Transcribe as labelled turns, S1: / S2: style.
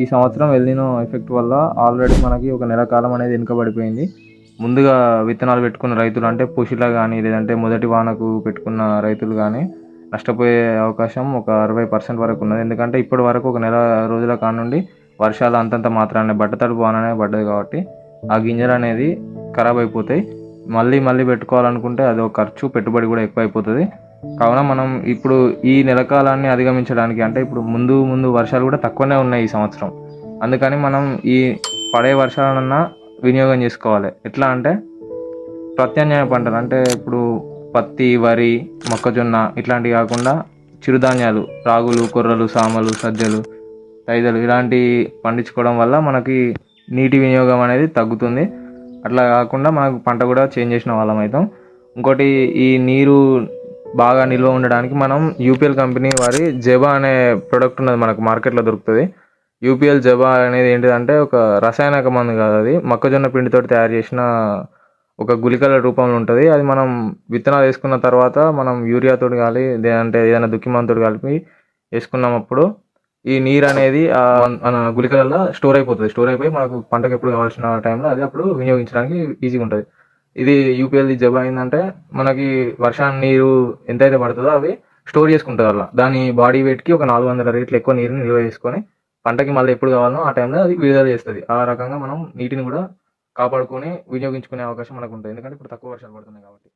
S1: ఈ సంవత్సరం El Niño effect వల్ల ఆల్రెడీ మనకి ఒక నెల కాలం అనేది వెనుకబడిపోయింది. ముందుగా విత్తనాలు పెట్టుకున్న రైతులు అంటే పుషిలా కానీ లేదంటే మొదటి వానకు పెట్టుకున్న రైతులు కానీ నష్టపోయే అవకాశం ఒక 60% వరకు ఉన్నది. ఎందుకంటే ఇప్పటి వరకు ఒక నెల రోజుల కానుండి వర్షాలు అంతంత మాత్రానే బట్టతడుపు వాననే పడ్డది కాబట్టి ఆ గింజలు అనేది ఖరాబ్ అయిపోతాయి. మళ్ళీ మళ్ళీ పెట్టుకోవాలనుకుంటే అది ఒక ఖర్చు, పెట్టుబడి కూడా ఎక్కువ అయిపోతుంది. కావున మనం ఇప్పుడు ఈ నెల కాలాన్ని అధిగమించడానికి అంటే ఇప్పుడు ముందు ముందు వర్షాలు కూడా తక్కువనే ఉన్నాయి ఈ సంవత్సరం. అందుకని మనం ఈ పడే వర్షాలన్నా వినియోగం చేసుకోవాలి. ఎట్లా అంటే ప్రత్యామ్నాయ పంటలు అంటే ఇప్పుడు పత్తి, వరి, మొక్కజొన్న ఇట్లాంటివి కాకుండా చిరుధాన్యాలు రాగులు, కొర్రలు, సామలు, సజ్జలు, తైదలు ఇలాంటివి పండించుకోవడం వల్ల మనకి నీటి వినియోగం అనేది తగ్గుతుంది. అట్లా కాకుండా మనకు పంట కూడా చేంజ్ చేసిన వాళ్ళం అవుతాం. ఇంకోటి ఈ నీరు బాగా నిల్వ ఉండడానికి మనం యూపీఎల్ కంపెనీ వారి జెబా అనే ప్రోడక్ట్ ఉన్నది, మనకు మార్కెట్లో దొరుకుతుంది. యూపీఎల్ జెబా అనేది ఏంటిదంటే ఒక రసాయనిక మందు కాదు, అది మొక్కజొన్న పిండితో తయారు చేసిన ఒక గుళికల రూపంలో ఉంటుంది. అది మనం విత్తనాలు వేసుకున్న తర్వాత మనం యూరియాతో కానీ లేదంటే ఏదైనా దుక్కి మందుతో కలిపి వేసుకున్నప్పుడు ఈ నీరు అనేది మన గుళికలలో స్టోర్ అయిపోతుంది. స్టోర్ అయిపోయి మనకు పంటకు ఎప్పుడు కావాల్సిన టైంలో అది అప్పుడు వినియోగించడానికి ఈజీగా ఉంటుంది. ఇది యూపీఎల్ జబ్ అయిందంటే మనకి వర్షాన్ని నీరు ఎంతైతే పడుతుందో అవి స్టోర్ చేసుకుంటుంది. అలా దాని బాడీ వెయిట్కి ఒక 400 రేట్లు ఎక్కువ నీరుని నిల్వ చేసుకొని పంటకి మళ్ళీ ఎప్పుడు కావాలనో ఆ టైంలో అది విడుదల చేస్తుంది. ఆ రకంగా మనం నీటిని కూడా కాపాడుకొని వినియోగించుకునే అవకాశం మనకు ఉంటుంది. ఎందుకంటే ఇప్పుడు తక్కువ వర్షాలు పడుతున్నాయి కాబట్టి.